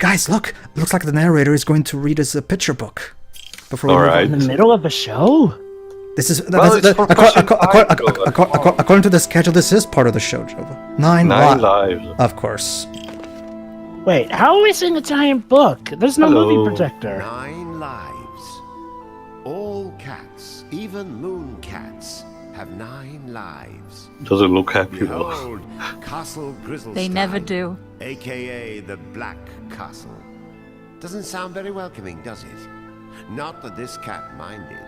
Guys, look! Looks like the narrator is going to read us a picture book. Before we Alright. In the middle of a show? This is Well, it's for according to the schedule. This is part of the show, Jova. 9 lives. Of course. Wait, how are we seeing a giant book? There's no Hello. movie projector. 9 lives. All cats, even moon cats, have 9 lives. Doesn't look happy though. Behold, Castle Grizzlestein. They never do. AKA the Black Castle. Doesn't sound very welcoming, does it? Not that this cat minded.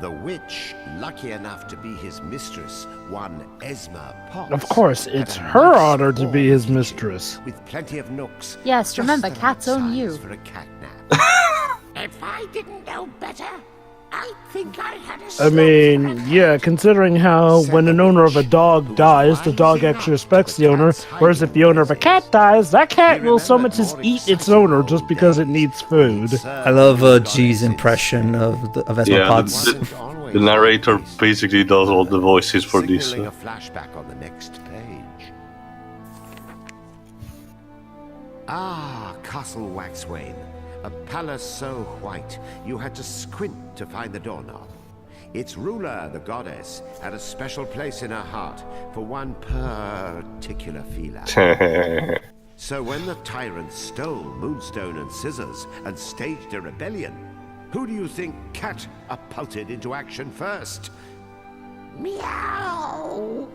The witch, lucky enough to be his mistress, one Esma Potts. Of course, had it's a her nice honor to be warm his kitchen mistress. With plenty of nooks. Yes, just remember, the right cats own size you. For a cat nap. If I didn't know better, I think I had a I mean, yeah, considering how when an owner of a dog dies, the dog actually respects the owner, whereas if the owner of a cat dies, that cat will so much as eat its owner just because it needs food. I love G's impression of Esma Yeah, Potts. the narrator basically does all the voices for this. Signaling a flashback on the next page. Ah, Castle Waxwain. A palace so white you had to squint to find the doorknob. Its ruler, the goddess, had a special place in her heart for one particular feline. So when the tyrant stole Moonstone and Scissors and staged a rebellion, who do you think catapulted into action first? Meow!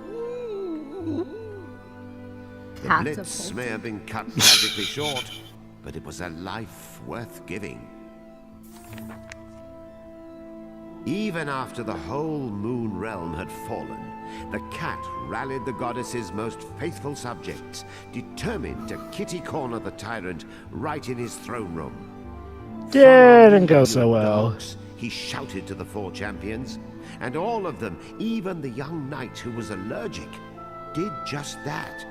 The blitz may have been cut tragically short, but it was a life worth giving. Even after the whole moon realm had fallen, the cat rallied the goddess's most faithful subjects, determined to kitty corner the tyrant right in his throne room. Didn't go so well. Dogs, he shouted to the 4 champions, and all of them, even the young knight who was allergic, did just that.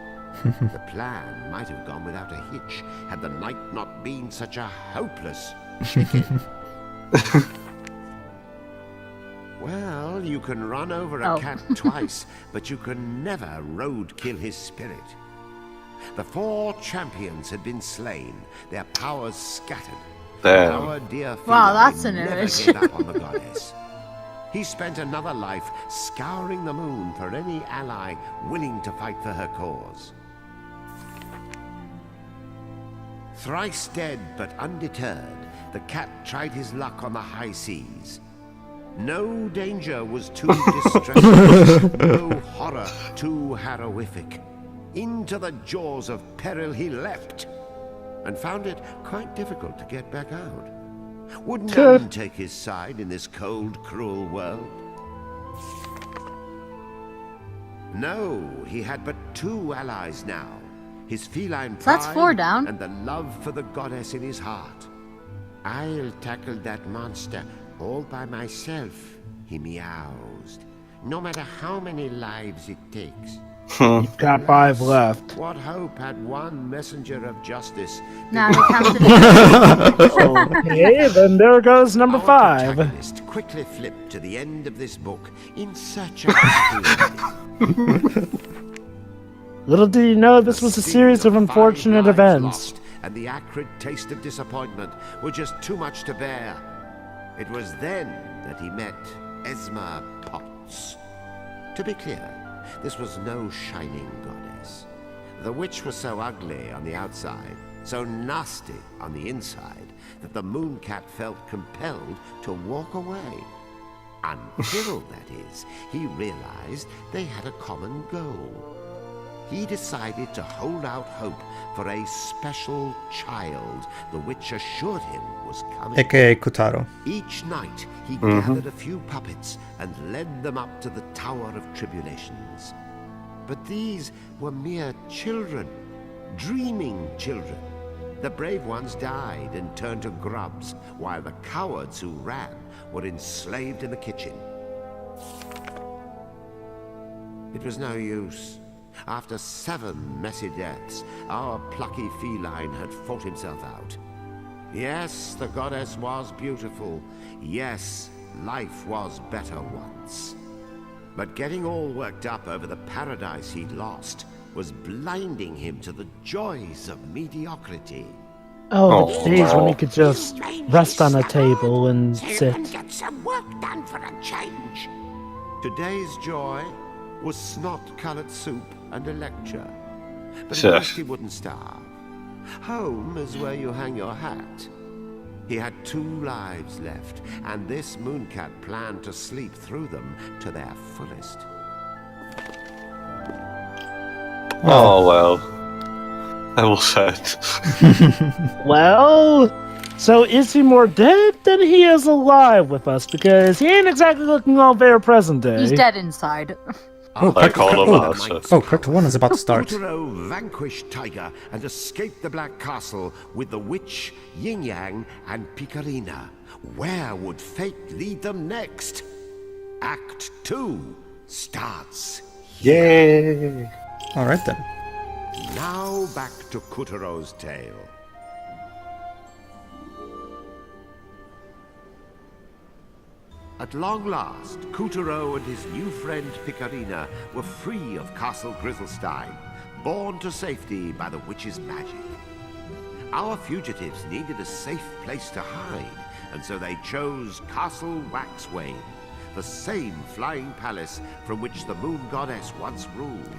The plan might have gone without a hitch had the knight not been such a hopeless chicken. Well, you can run over a cat twice, but you can never roadkill his spirit. The 4 champions had been slain, their powers scattered. Damn. Our dear Wow, feline that's an never image. gave up on the goddess. He spent another life scouring the moon for any ally willing to fight for her cause. Thrice dead but undeterred, the cat tried his luck on the high seas. No danger was too distressing, no horror too heroific. Into the jaws of peril he leapt, and found it quite difficult to get back out. Would none take his side in this cold, cruel world? No, he had but 2 allies now. His feline pride That's 4 down. and the love for the goddess in his heart. I'll tackle that monster all by myself, he meowsed. No matter how many lives it takes. You've got 5 left. What hope had one messenger of justice? Now they counted. Okay, then there goes number Our 5. protagonist quickly flipped to the end of this book in search of happiness. Little did you know this was a series of unfortunate events. Lost, and the acrid taste of disappointment were just too much to bear. It was then that he met Esma Potts. To be clear, this was no shining goddess. The witch was so ugly on the outside, so nasty on the inside, that the mooncat felt compelled to walk away. Until, that is, he realized they had a common goal. He decided to hold out hope for a special child the witch assured him was coming. AKA Kutaro. Each night he gathered a few puppets and led them up to the Tower of Tribulations. But these were mere children, dreaming children. The brave ones died and turned to grubs, while the cowards who ran were enslaved in the kitchen. It was no use. After 7 messy deaths, our plucky feline had fought himself out. Yes, the goddess was beautiful. Yes, life was better once. But getting all worked up over the paradise he'd lost was blinding him to the joys of mediocrity. Oh, the Oh, days when wow. he could just rest on a table and sit. And get some work done for a change. Today's joy was snot-coloured soup and a lecture. But Sure. first he wouldn't starve. Home is where you hang your hat. He had 2 lives left, and this mooncat planned to sleep through them to their fullest. Oh well. That was sad. Well, so is he more dead than he is alive with us? Because he ain't exactly looking all very present day. He's dead inside. I call him out. So. Character 1 is about to start. Kutaro vanquished Tiger and escaped the Black Castle with the witch, Yin Yang, and Picarina. Where would fate lead them next? Act 2 starts. Yay! Alright then. Now back to Kutaro's tale. At long last, Kutaro and his new friend Picarina were free of Castle Grizzlestein, borne to safety by the witch's magic. Our fugitives needed a safe place to hide, and so they chose Castle Waxway, the same flying palace from which the moon goddess once ruled.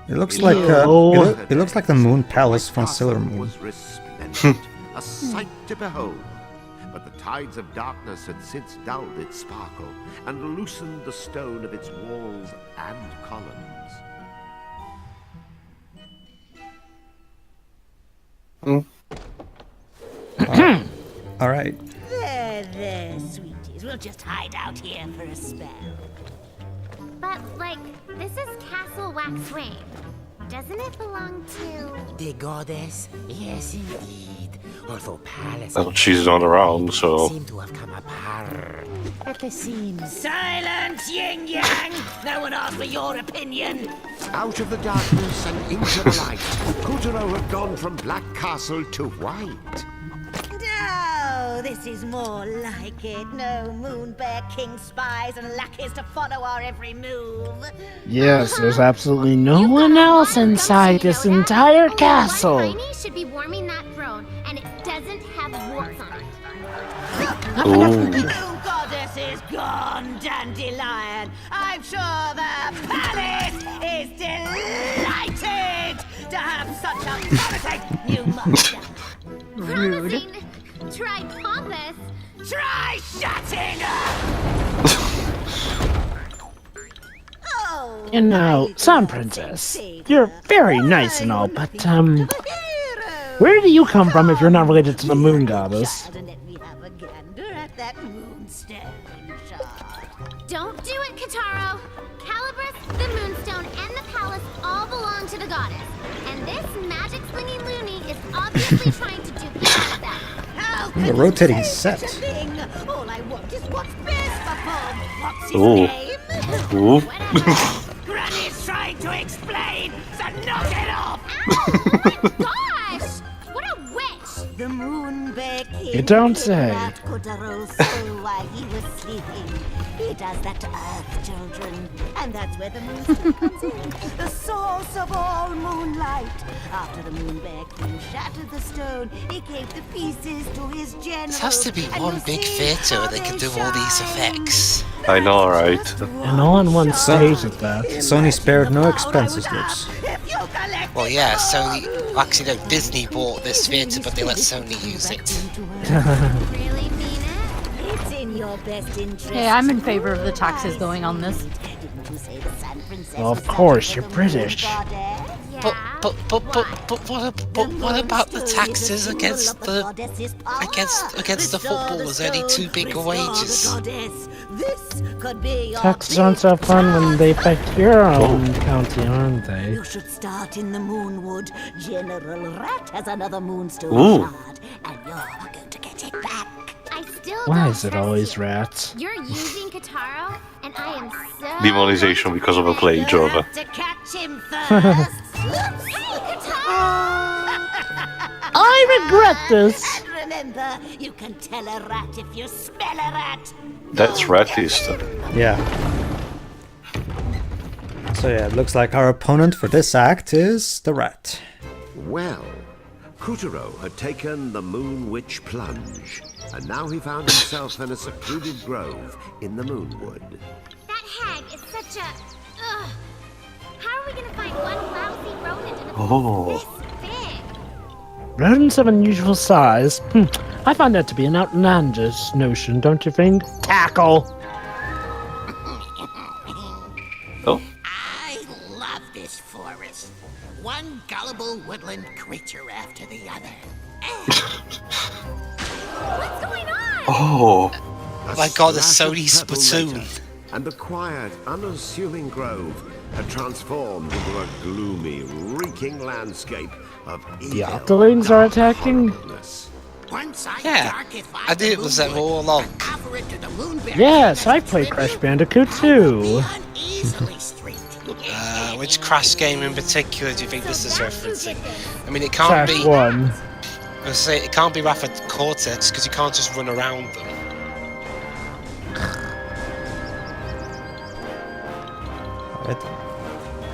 It looks like it looks like the Moon Palace from Sailor Moon. Was resplendent, a sight to behold. But the tides of darkness had since dulled its sparkle and loosened the stone of its walls and columns. Alright. There, sweeties. We'll just hide out here for a spell. But, like, this is Castle Waxway. Doesn't it belong to... The goddess? Yes, indeed. Although palace Well, she's not around, so. seem to have come apart at the seams. Silence, Yin Yang! No one asked for your opinion. Out of the darkness and into the light, Kutaro had gone from Black Castle to White. No, this is more like it. No Moon Bear King spies and lackeys to follow our every move. Yes, there's absolutely no one else inside this entire castle. One tiny should be warming that throne, and it doesn't have warts on it. Moon Goddess is gone, Dandelion. I'm sure the palace is delighted to have such a promising new monster. Promising. Try pompous. Try shutting up! Oh, You know, Sun Princess, you're very nice and all, but, where do you come from if you're not related to the Moon Goddess? And let me have a gander at that moonstone shard. Don't do it, Kutaro. Calabrus, the Moonstone, and the palace all belong to the goddess. And this magic slinging loony is obviously trying to duplicate that. How The can rotating you say set. such a thing? All I want is what's best for What's his Ooh. name? Ooh. Whatever. Granny's trying to explain, so knock it off! Gosh! What a witch! The Moon Bear King You don't say. kidnapped Kotaro's soul while he was sleeping. He does that to Earth children, and that's where the Moonstone comes in. The source of all moonlight. After the Moon Bear King shattered the stone, he gave the pieces to his general. This has to be one big theatre where they can do all these effects. I know, right? And all on one stage at that. Sony spared no expenses, looks. Well, yeah, Sony. Actually, no, Disney bought this theatre, but they let Sony use it. Really mean it? It's in your best interest. Hey, I'm in favor of the taxes going on this. Didn't you say the Sun Princess Well, of was course, such a you're British. goddess? But, Yeah. what about the taxes against the footballers earning too big a wages? Taxes aren't so fun when they affect your own county, aren't they? You should start in the Moonwood. General Rat has another moonstone Ooh. shard, and you're going to get it back. I still Why don't is it trust always you. rats? You're using Kutaro, and I am so... Demonization because of a plague, Jova. To catch him first. Hey, Kutaro! I regret this! And remember, you can tell a rat if you smell a rat. That's ratist. Yeah. So yeah, it looks like our opponent for this act is the rat. Well, Kutaro had taken the Moon Witch plunge, and now he found himself in a secluded grove in the Moonwood. That hag is such a... Ugh. How are we gonna find one lousy rodent in a Oh. this big? Rodents of unusual size. I find that to be an outlandish notion, don't you think? Tackle! Oh. I love this forest. One gullible woodland creature after the other. What's going on? Oh. My god, a splash of Sony purple Splatoon. later, and the quiet, unassuming grove had transformed into a gloomy, reeking landscape of The Octolings are attacking? horribleness. Once I Yeah, darkify I knew it was them all along. offer it to the Moonbear Yes, as I a played tribute, Crash Bandicoot I will too. be on Easily Street. Which Crash game in particular do you think this is referencing? I mean, it can't Crash be. 1. I was say it can't be Wrath of Cortex because you can't just run around them.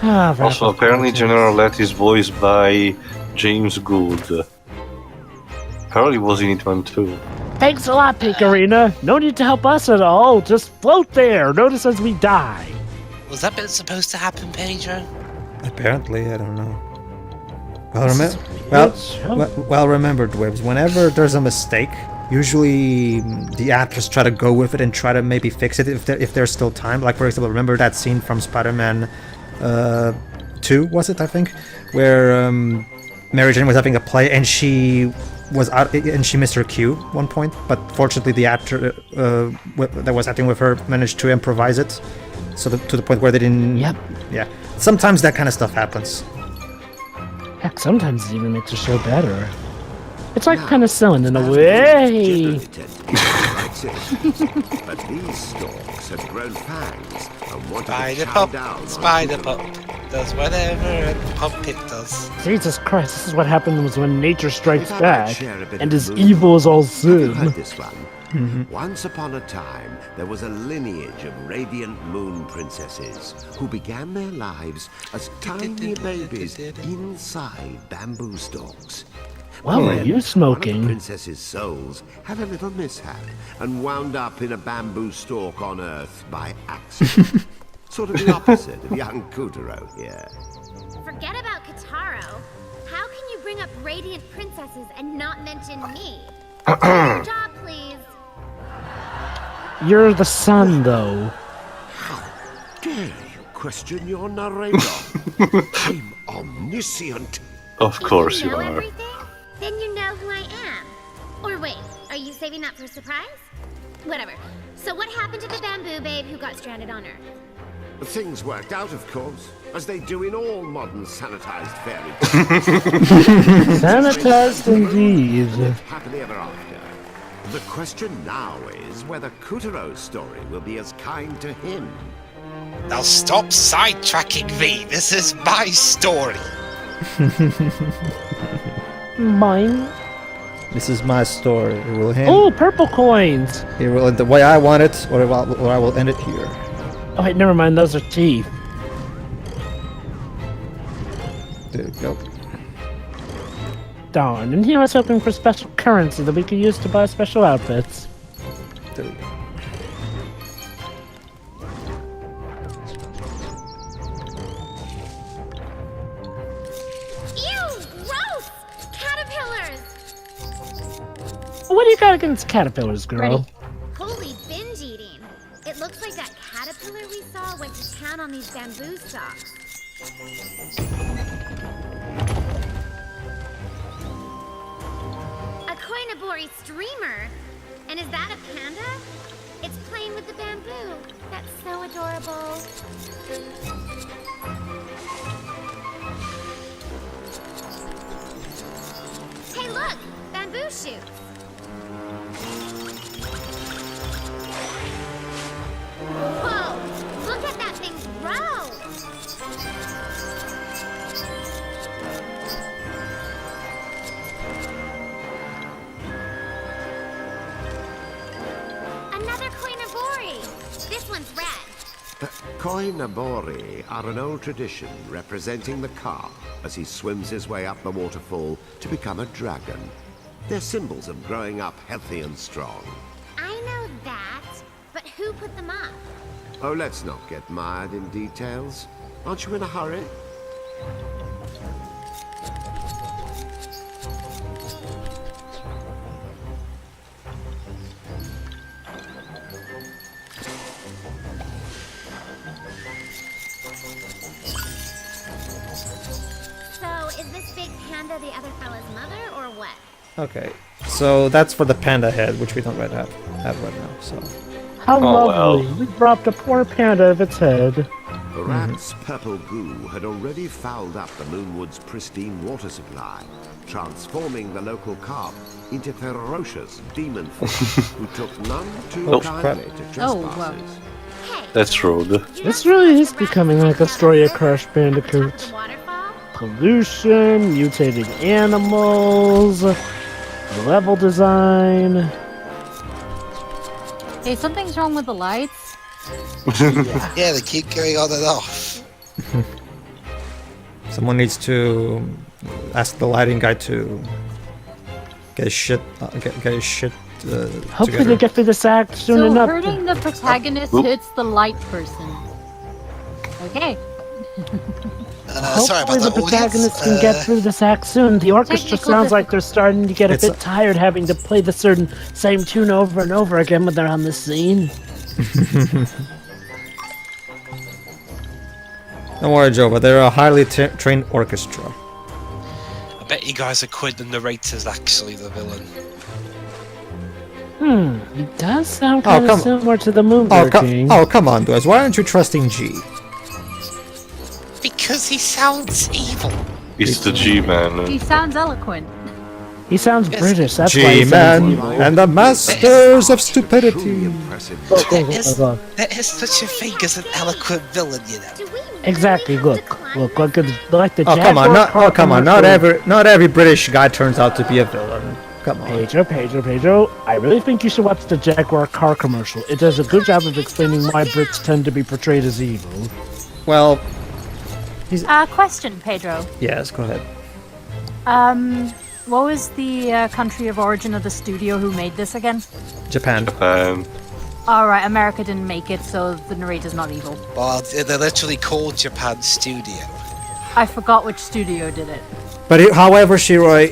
Alright. Also, apparently General Let is voiced by James Gould. Apparently was in it one too. Thanks a lot, Picarina. No need to help us at all. Just float there. Notice as we die. Was that bit supposed to happen, Pedro? Apparently, I don't know. Well remembered, Wibbs. Whenever there's a mistake, usually the actors try to go with it and try to maybe fix it if there's still time. Like, for example, remember that scene from Spider-Man 2, was it, I think? Where Mary Jane was having a play and she was out and she missed her cue one point, but fortunately the actor that was acting with her managed to improvise it, so to the point where they didn't. Yep. Yeah. Sometimes that kind of stuff happens. Heck, sometimes it even makes the show better. It's like penicillin in a way. Generally tend to be right in. But these stalks had grown fangs and wanted to Spider chow Pup, down on Spider Kutaro. Pup does whatever a puppet does. Jesus Christ, this is what happens when nature strikes If I might back, share a bit and of as moon- evil as all Have you heard sin. this one? Once upon a time, there was a lineage of radiant moon princesses who began their lives as tiny babies inside bamboo stalks. Well, are you One of the smoking? princess's souls had a little mishap and wound up in a bamboo stalk on Earth by accident. Sort of the opposite of young Kutaro here. Forget about Kutaro. How can you bring up radiant princesses and not mention me? Do your job, please. You're the sun, though. Dare you question your narrator? I'm omniscient. Of course you you know are. everything? Then you know who I am. Or wait, are you saving that for a surprise? Whatever. So what happened to the bamboo babe who got stranded on Earth? Things worked out, of course, as they do in all modern sanitized fairy tales. Sanitized indeed. Lived happily ever after. The question now is whether Kutaro's story will be as kind to him. Now stop sidetracking me. This is my story. Mine. This is my story. It will end. Oh, purple coins. It will end the way I want it, or I will end it here. Oh wait, never mind. Those are teeth. There you go. Darn. And here I was hoping for special currency that we could use to buy special outfits. There you go. Ew! Gross! Caterpillars! What do you got against caterpillars, girl? Ready. Holy binge eating. It looks like that caterpillar we saw went to town on these bamboo stalks. A koinobori streamer? And is that a panda? It's playing with the bamboo. That's so adorable. Hey look! Bamboo shoots! Whoa! Look at that thing grow! Another koinobori! This one's red. Koinobori are an old tradition representing the car, as he swims his way up the waterfall to become a dragon. They're symbols of growing up healthy and strong. I know that, but who put them up? Oh, let's not get mired in details. Aren't you in a hurry? So, is this big panda the other fella's mother, or what? Okay, so that's for the panda head, which we don't right have right now. So How lovely. well. We dropped a poor panda of its head. The rat's purple goo had already fouled up the Moonwood's pristine water supply, transforming the local carp into ferocious demon fish who took none too Oh, kindly to trespassers. wow. Hey, That's rude. This really is becoming like a story of Crash Bandicoot. the waterfall? Pollution, mutating animals, level design. Hey, something's wrong with the lights. Yeah, they keep going on and off. someone needs to ask the lighting guy to get his shit Hopefully together. they get through this act soon So enough. hurting the protagonist Oop. hits the light person. Okay. Sorry Hopefully about the that, protagonist audience. can get through this act soon. The orchestra Technical sounds like they're starting to get a It's bit tired having to play the certain same tune over and over again when they're on the scene. Don't worry, Joe, but they're a highly trained orchestra. I bet you guys are quid the narrator's actually the villain. He does sound Oh, kind of come on. similar to the Moonbear King. Come on, guys. Why aren't you trusting G? Because he sounds evil. It's the G-Man. He sounds eloquent. He sounds British, that's why he sounds G-Man evil. and the masters of Truly stupidity. impressive. There is such a thing as an eloquent villain, you know. Do we Exactly, really have look, to climb look, like the Oh come on, Jaguar not car commercial. not every British guy turns out to be a villain. Come on. Pedro, I really think you should watch the Jaguar car commercial. It does a good job of explaining why Brits tend to be portrayed as evil. Well, Question, Pedro. yes, go ahead. What was the country of origin of the studio who made this again? Japan. Alright, America didn't make it, so the narrator's not evil. Well, they're literally called Japan Studio. I forgot which studio did it. But however, Shiroi,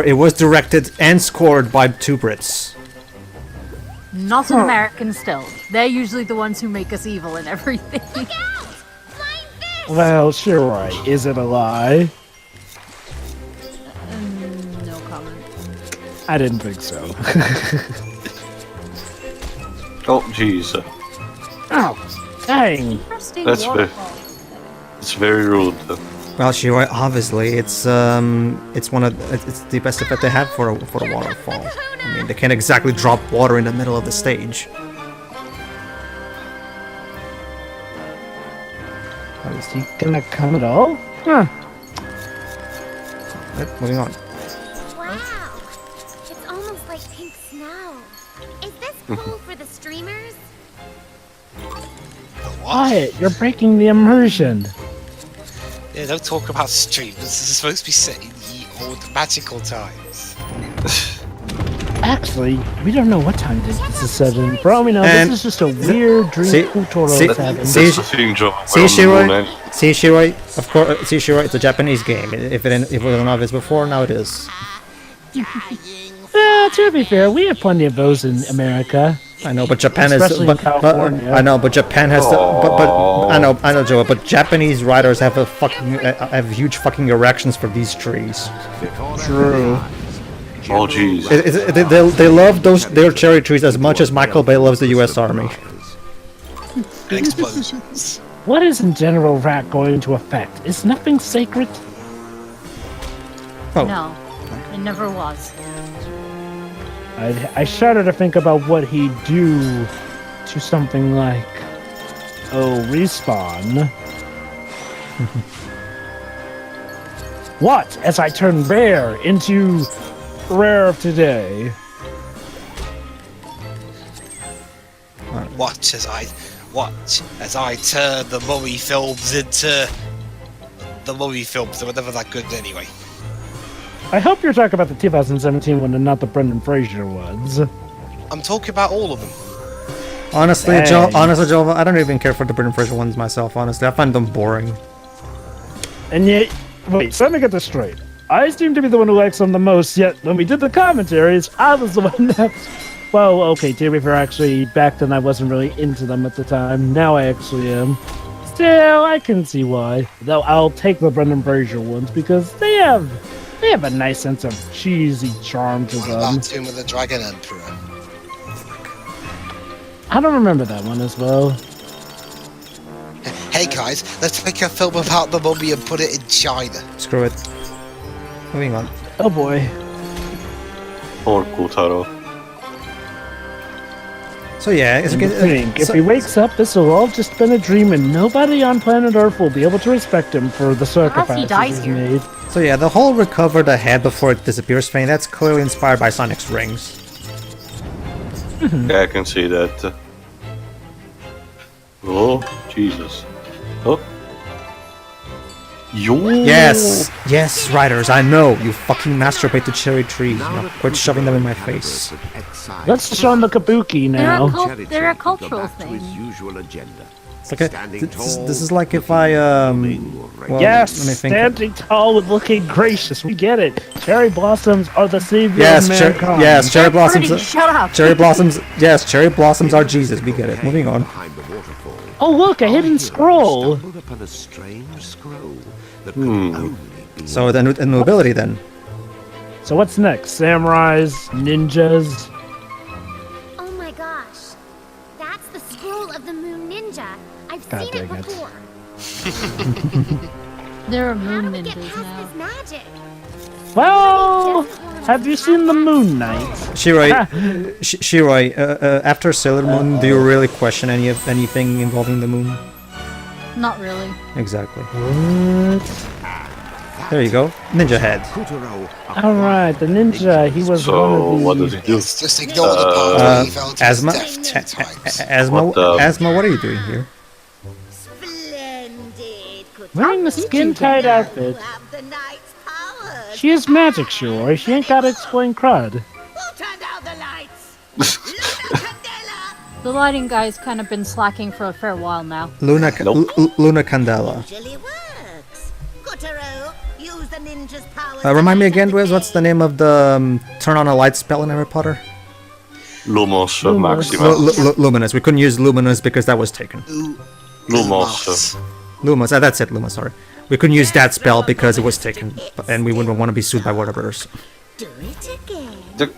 it was directed and scored by two Brits. Not an American still. They're usually the ones who make us evil and everything. Well, sure, right. Is it a lie? No comment. I didn't think so. Oh, jeez. Oh, dang. Interesting That's fair. waterfall. It's very rude. Well, Shiroi, obviously, it's the best effect they have for a waterfall. I mean, they can't exactly drop water in the middle of the stage. Is he gonna come at all? Huh. Right, moving on. Wow. It's almost like pink snow. Is this cool for the streamers? Quiet, you're breaking the immersion. Yeah, don't talk about streams. This is supposed to be set in ye old magical times. Actually, we don't know what time this is set in. For all we know, And this is just a weird dream Kutaro is having. That's the thing, Joe. See, Shiroi, of course, see, Shiroi, it's a Japanese game. If it wasn't obvious before, now it is. To be fair, we have plenty of those in America. I know, but Japan Especially in California. I know, but Japan has but I know, Joe. But Japanese writers have have huge fucking erections for these trees. True. Oh, jeez. They love their cherry trees as much as Michael Bay loves the U.S. Army. Explosions. What is in general rat going to affect? Is nothing sacred? Oh. No, it never was. I shudder to think about what he'd do to something like, Respawn. What? As I turn rare into rare of today. Watch as I turn the mummy films into the Mummy films, they were never that good anyway. I hope you're talking about the 2017 one and not the Brendan Fraser ones. I'm talking about all of them. Honestly, Dang. Joel, I don't even care for the Brendan Fraser ones myself, honestly. I find them boring. And yet, wait, so let me get this straight. I seem to be the one who likes them the most, yet when we did the commentaries, I was the one that... Well, okay, to be fair, actually, back then I wasn't really into them at the time. Now I actually am. Still, I can see why. Though I'll take the Brendan Fraser ones because they have a nice sense of cheesy charm to What them. about Tomb of the Dragon Emperor? I don't remember that one as well. Hey guys, let's make a film about the mummy and put it in China. Screw it. Moving on. Oh boy. Or Kutaro. So yeah, And to think, if he wakes up, this will all just been a dream, and nobody on planet Earth will be able to respect him for the sacrifices dies he's here. made. So yeah, the whole recover the head before it disappears thing, that's clearly inspired by Sonic's rings. Yeah, I can see that. Oh, Jesus. Oh. Yo. Yes, yes, writers, I know. You fucking masturbate to cherry trees. Now quit shoving them in my face. Let's show him the kabuki now. They're a cultural thing. It's like this is like if I well, Yes, let me think. standing tall with looking gracious. We get it. Cherry blossoms are the savior Yes, of mankind. yes, cherry blossoms. Pretty, shut up. Cherry blossoms. Yes, cherry blossoms are Jesus. We get it. Moving on. Oh, look, a hidden scroll. So then, the nobility then. So what's next? Samurais, ninjas. Oh my gosh. That's the scroll of the moon ninja. I've God seen it dang it. before. There are How do moon we get ninjas past now. this magic? Well, have you seen the Moon Knight? Shiroi, Shiroi, after Sailor Moon, do you really question anything involving the moon? Not really. Exactly. What? There you go. Ninja head. Alright, the ninja, he was one So, of the... what does he do? Just ignore the part where he fell to his Asthma? death 2 times. Asthma, What the- Asthma, what are you doing here? Splendid. Wearing the skin-tight outfit. Have the knight's powers. She is magic, sure. She ain't gotta explain crud. Who turned out the lights? Luna Candela. The lighting guy's kind of been slacking for a fair while now. Luna, Nope. Luna Candela. Usually works. Kutaro, use the ninja's powers. Remind me again, Wiz, what's the name of the turn on a light spell in Harry Potter? Lumos Lumos. Maxima. Luminous. We couldn't use Luminous because that was taken. Lumos. Lumos, that's it, Lumos, sorry. We couldn't use that spell because it was taken, and we wouldn't want to be sued by Warner Brothers. Do it again.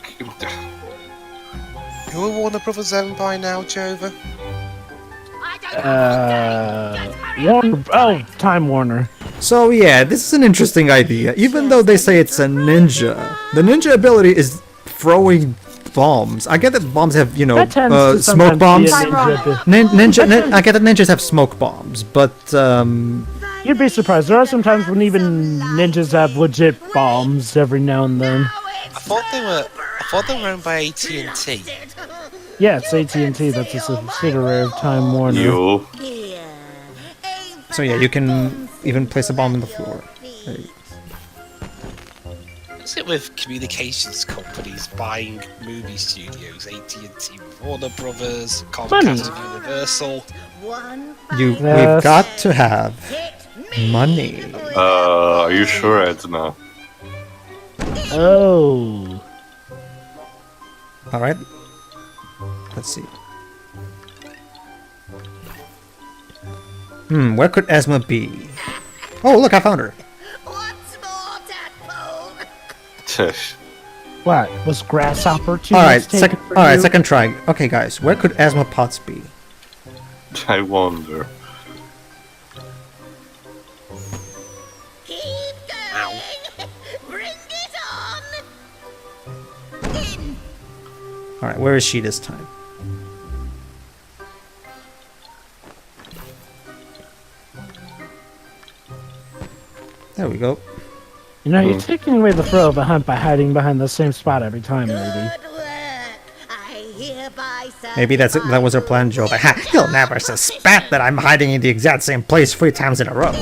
Who are Warner Brothers owned by now, Jova? Time Warner. So yeah, this is an interesting idea. Even though they say it's a ninja, the ninja ability is throwing bombs. I get that bombs have, you know, That tends to smoke sometimes bombs. be a ninja. I get that ninjas have smoke bombs, but You'd be surprised. There are some times when even ninjas have legit bombs every now and then. I thought they were owned by AT&T. Yeah, it's AT&T. That's a subsidiary of Time Warner. You. Here. so yeah, you can even place a bomb in the floor. There you- What's it with communications companies buying movie studios? AT&T, Warner Brothers, Comcast, with Universal. One We've Yes. got to have money. Are you sure, Edna? Oh. All right. Let's see. Where could Esma be? Oh, look, I found her. What's more, tadpole? What? Was Grasshopper too All much right, taken second. for All right, you? second try. Okay, guys, where could Asthma Potts be? I wonder. Keep going. Bring it on. In. All right, where is she this time? There we go. You know, you're taking away the thrill of the hunt by hiding behind the same spot every time, lady. Good work. I hereby Maybe that was her plan, Joe. But he'll never suspect that I'm hiding in the exact same place 3 times in a row.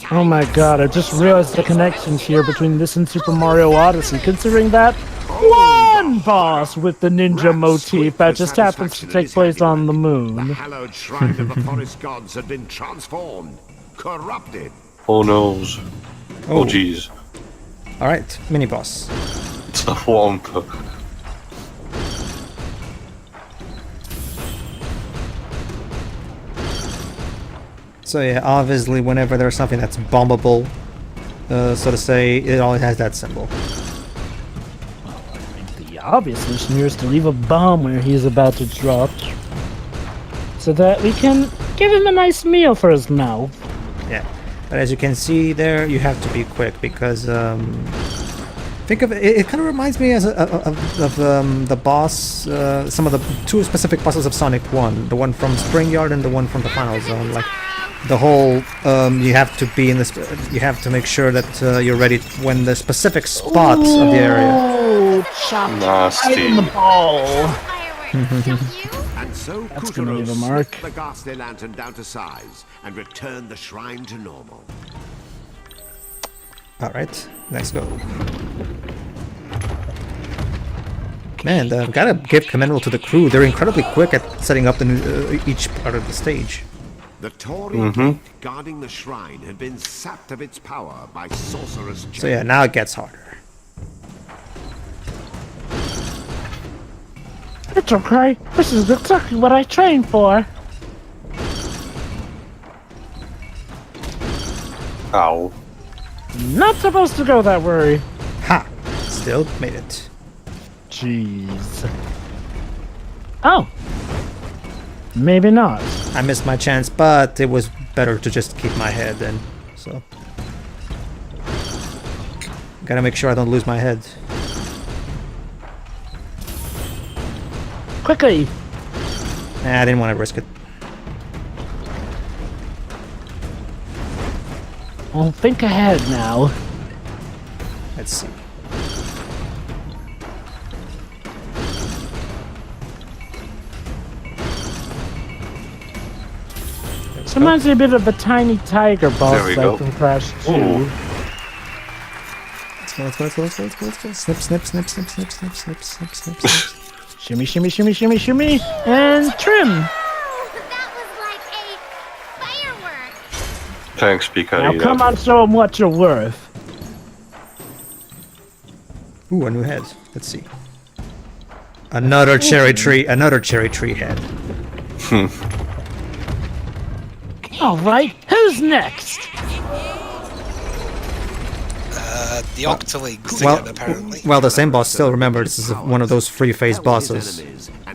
Oh my god, I just realized the connections here between this and Super Mario Odyssey, considering that one boss with the ninja motif that just happens to take place on the moon. The hallowed shrine of the forest gods had been transformed, corrupted. Oh noes. Oh jeez. Alright, mini boss. It's a whomp. So yeah, obviously whenever there's something that's bombable, so to say, it always has that symbol. The obvious solution here is to leave a bomb where he is about to drop, so that we can give him a nice meal for his mouth. Yeah, but as you can see there, you have to be quick because think of it. It kind of reminds me of the boss, some of the two specific bosses of Sonic 1, the one from Spring Yard and the one from the Final Zone. Like the whole, you have to be in this. You have to make sure that you're ready when the specific spots of the area. Oh, chopped right in the ball. And so That's gonna Kutaro leave a mark. slipped the ghastly lantern down to size and returned the shrine to normal. Alright, let's go. Man, gotta give commendable to the crew. They're incredibly quick at setting up the new, each part of the stage. The Torii gate guarding the shrine had been sapped of its power by sorcerer's chain. So yeah, now it gets harder. It's okay. This is exactly what I trained for. Ow. Not supposed to go that way. Ha! Still made it. Jeez. Oh. Maybe not. I missed my chance, but it was better to just keep my head then, so. Gotta make sure I don't lose my head. Quickly. Nah, I didn't want to risk it. Well, think ahead now. Let's see. This reminds me a bit of a tiny tiger There boss we like go. from Crash 2. Ooh. Let's go. Snip, snip, snip, snip, snip, snip, snip, snip, snip, snip, snip. Shimmy, shimmy, shimmy, shimmy, shimmy, and trim. That was like a firework. Thanks, Now Picarita. come on, show them what you're worth. Ooh, a new head. Let's see. Another cherry tree head. All right, who's next? The Octolings Well, again, apparently. well, the same boss still. Remember, this is one of those free-phase bosses.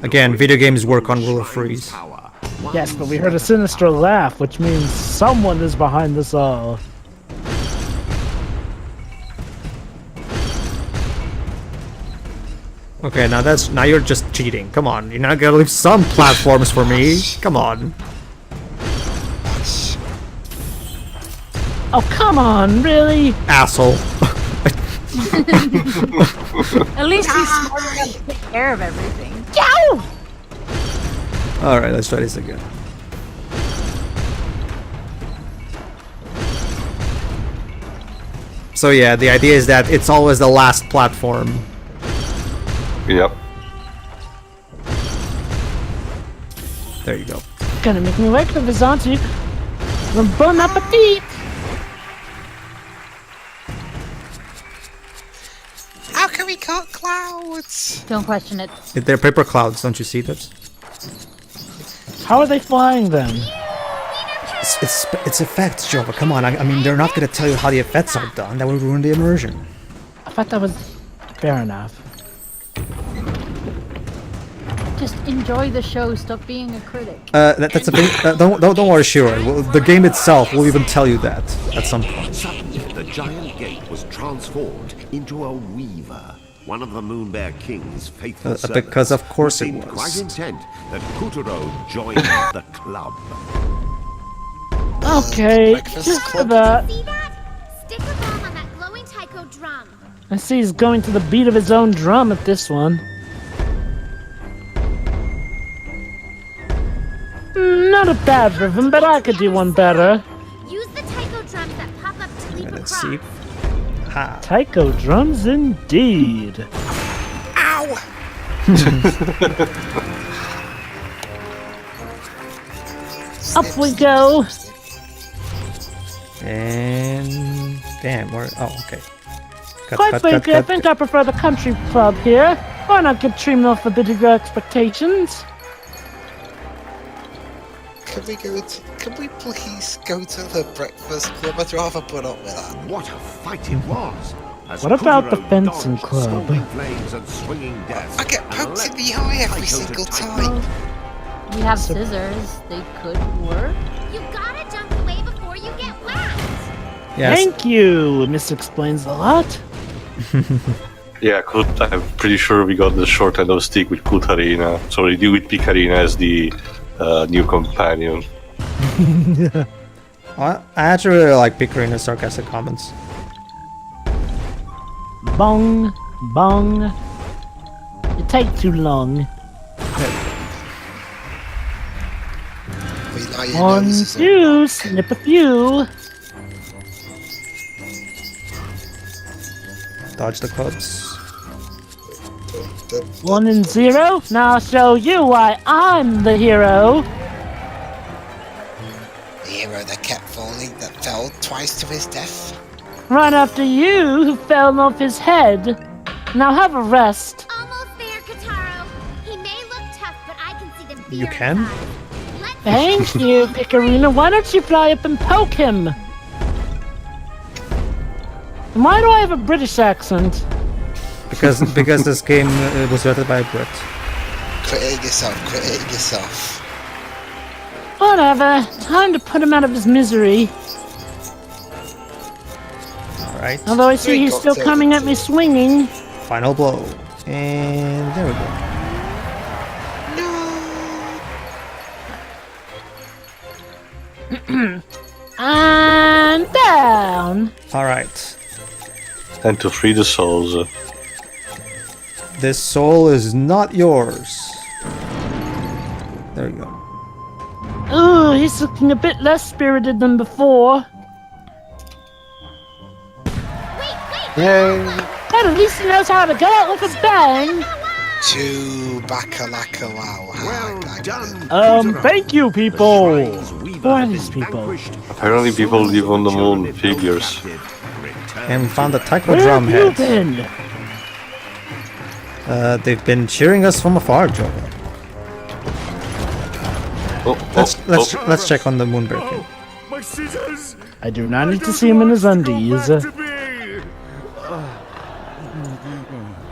Again, video games work on rule of threes. Yes, but we heard a sinister laugh, which means someone is behind this all. Okay, now you're just cheating. Come on, you're not gonna leave some platforms for me. Come on. Oh, come on, really? Asshole. At least he's smart enough to take care of everything. Alright, let's try this again. So yeah, the idea is that it's always the last platform. Yep. There you go. Gonna make me work the Vizanti. Bon appetit! How can we cut clouds? Don't question it. They're paper clouds, don't you see that? How are they flying then? It's effects, Jova. Come on, I mean, they're not gonna tell you how the effects are done. That would ruin the immersion. I thought that was fair enough. Just enjoy the show. Stop being a critic. That's a thing. Don't worry, Shiro. Well, the game itself will even tell you that at some point. Suddenly, the giant gate was transformed into a weaver, one of the Moonbear King's faithful servants. Because of course who it seemed was. quite intent that Kutaro join the club. Okay, Breakfast just for club. that. See that? Stick a bomb on that glowing taiko drum. I see he's going to the beat of his own drum at this one. Not a bad rhythm, but I could do one better. Use the taiko drums that pop Let's see. Ha. Taiko drums indeed. Ow! Up we go. And damn, we're okay. Quite frankly, I think I prefer the country club here. Why not get trimmed off a bit of your expectations? Can we please go to the breakfast club? I'd rather put up with that. What a fight it was! As What about the Kutaro fencing dodged club? scorpion flames and swinging death, I get and poked in let the eye every Taiko to single Taiko. time. We have scissors. They could work. You gotta jump away before you get whacked. Yes. Thank you. This explains a lot. Yeah, I'm pretty sure we got the short end of the stick with Kutarina. Sorry, with Picarina as the new companion. I actually really like Picarina's sarcastic comments. Bong, bong. You take too long. We like your One, noses all two, right. snip a few. Dodge the clubs. 1 and 0. Now I'll show you why I'm the hero. The hero that kept falling, that fell twice to his death. Right after you, who fell off his head. Now have a rest. Almost there, Kutaro. He may look tough, but I can see the fear You can? inside. Let's Thank you, Picarina. Why don't you fly up and poke him? And why do I have a British accent? Because this game was directed by a Brit. Critic yourself. Whatever. Time to put him out of his misery. Alright. Although I see he's still coming at me swinging. Final blow. And there we go. And down. Alright. And to free the souls. This soul is not yours. There you go. Ooh, he's looking a bit less spirited than before. Yay! But at least he knows how to get out with a bang. To Bakalaka wow. Well done, Thank you, people. Who are these people? Apparently people live on the moon, figures. And we found the taiko Where drum have you head. been? They've been cheering us from afar, Joe. Let's check on the Moonbreaker. My scissors! I do not need to see him in his undies.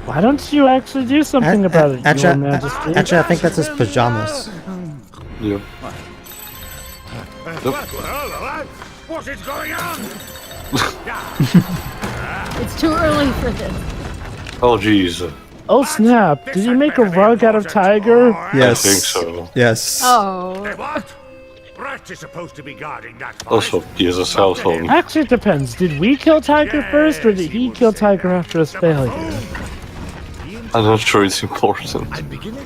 Why don't you actually do something about it, Your Majesty? Actually, I think that's his pajamas. Yeah. What is going on? It's too early for this. Oh jeez. Oh snap! Did you make a rug out of tiger? Yes. I think so. Yes. Oh. What? Rat is supposed to be guarding that fight. Also, he has a cell phone. Actually, it depends. Did we kill Tiger first, or did he kill Tiger after his failure? I'm not sure it's important.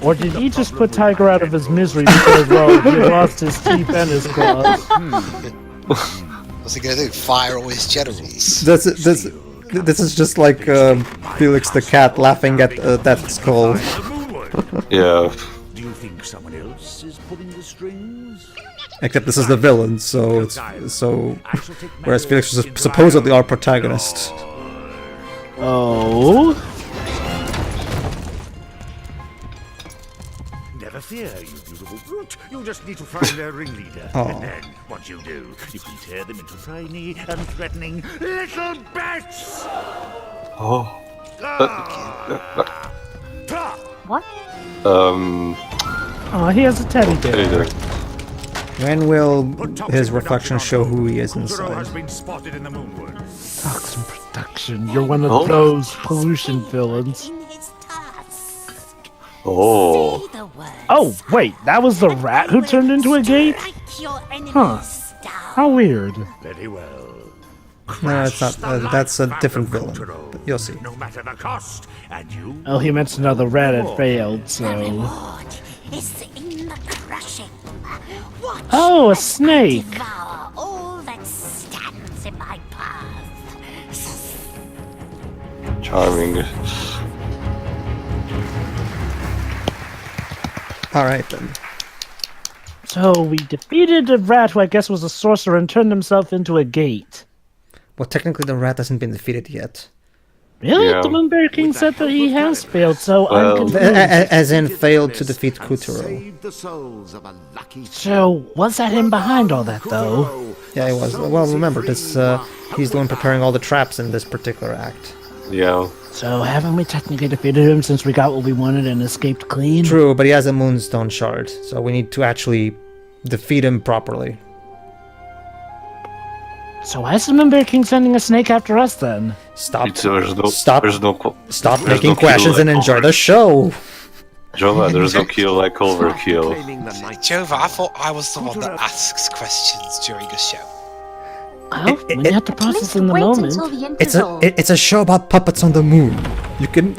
Or did he just put Tiger out of his misery because, well, he lost his teeth and his claws? What's he gonna do? Fire all his generals? This is just like Felix the cat laughing at that skull. Yeah. Do you think someone else is pulling the strings? Except this is the villain, so whereas Felix was supposedly our protagonist. Oh? Never fear, you beautiful brute. You just need to find their ringleader. Oh. And then, what you do, you can tear them into tiny and threatening little bits! Oh. What? Oh, he has a teddy bear. There. When will his reflection show who he is inside? Has been spotted in the moonwood. Toxin production. You're one of Oh. those pollution villains. In his task. Oh. Say the word. Oh, wait, that was the rat who turned into a gate? Strike your enemies Huh. down. How weird. Very well. No, it's not. That's a different villain. Kutaro, But you'll see. No matter the cost. And you. Oh, he mentioned how the rat had failed, The so... reward is in the crushing. Watch Oh, a as I snake. devour all that stands in my path. Charming. Alright then. So we defeated a rat who I guess was a sorcerer and turned himself into a gate. Well, technically the rat hasn't been defeated yet. Really? Yeah. The Moonbear King said that he has failed, so Well, I'm confused. As in, failed to defeat Kutaro. Saved the souls of a lucky So, was that him behind all that, though? Yeah, it was. Well, remember, this he's the one preparing all the traps in this particular act. Yeah. So, haven't we technically defeated him since we got what we wanted and escaped clean? True, but he has a Moonstone shard, so we need to actually defeat him properly. So why is the Moonbear King sending a snake after us, then? Stop. There's no, Stop. There's no, Stop there's making no kill questions and like enjoy the over- show. Jova, there's no kill like overkill. Jova, I thought I was the one that asks questions during a show. Well, when you have to process in the Wait moment. until the end is over. It's a show about puppets on the moon. You can.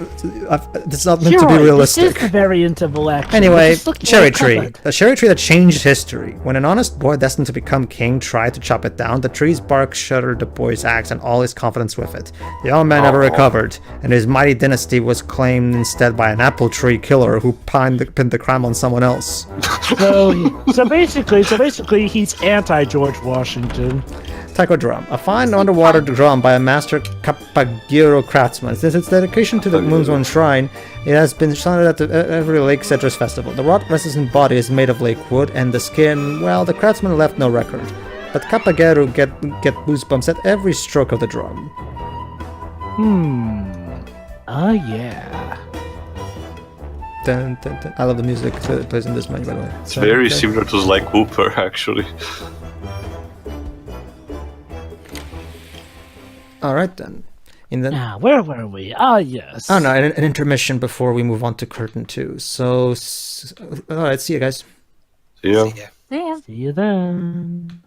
It's not meant to be This realistic. is the variant of election. Anyway, Just look cherry more tree. covered. A cherry tree that changed history. When an honest boy destined to become king tried to chop it down, the tree's bark shattered the boy's axe and all his confidence with it. The young man never recovered, and his mighty dynasty was claimed instead by an apple tree killer who pinned the crime on someone else. So basically, he's anti-George Washington. Taiko drum, a fine underwater drum by a master Kapagiro craftsman. Since its dedication to the Moon's Own Shrine, it has been sounded at every Lake Citrus festival. The wrought-resistant body is made of lake wood, and the skin, well, the craftsman left no record. But Kapagiro get goosebumps at every stroke of the drum. Yeah. Dun, dun, dun. I love the music that plays in this menu, by the way. It's very similar to like Hooper, actually. Alright then. Now, where were we? Ah, yes. Oh no, an intermission before we move on to Courtain 2. So, alright, see you guys. Yeah. Yeah. See you then.